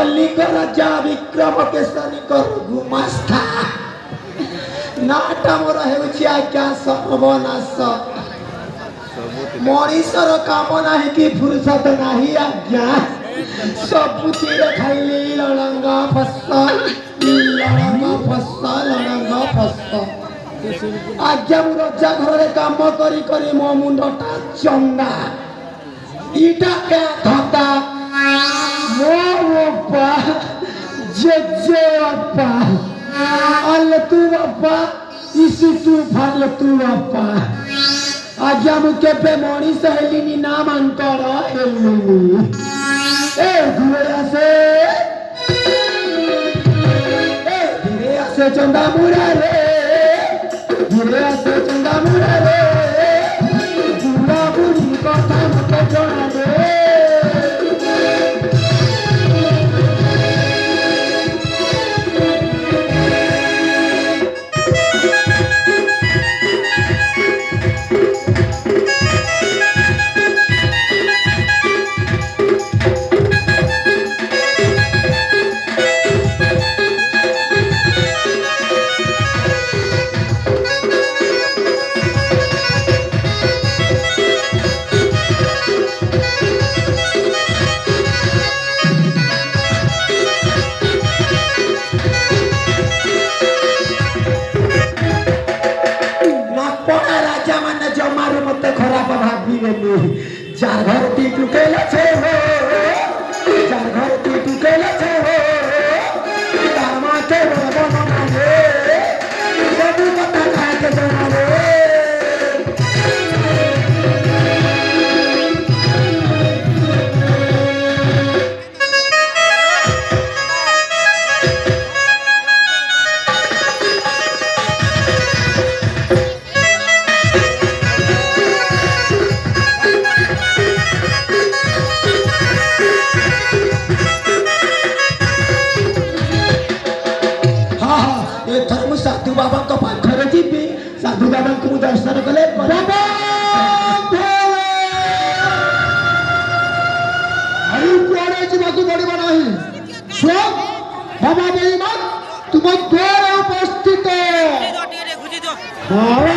कलिंग राजा विक्रम केशरी गुमास्ता नाटा मोर हेउछि आज्ञा सर्वनाश मनीषर काम नाही कि फुर्सत नाही आज्ञा सबुतिर खाइली लड़ंग फसल आज्ञा मु रजा घर काम करी करी मो मुंडटा चंदा इटा के धता मो बापा जे बापा अल तू बापा इसी तू फाल तू बापा आज्ञा मु केबे मनीष हेलिनी नाम अंकर हेलिनी ए धीरे आसे चंदा मुरारे धीरे आसे चंदा मुरारे बुढ़ा बुढ़ी कथा मते जणा दे चार घर ती टुकेला छे हो चार घर ती टुकेला छे हो दामा के बन माने सब पता खाए के जना रे साधु बाबा तो पाखरे जीवी साधु बाबा को दर्शन कले बाबा आयु कोड़े जीवा को पड़िबो नाही सो बाबा बेईमान तुम द्वार उपस्थित हां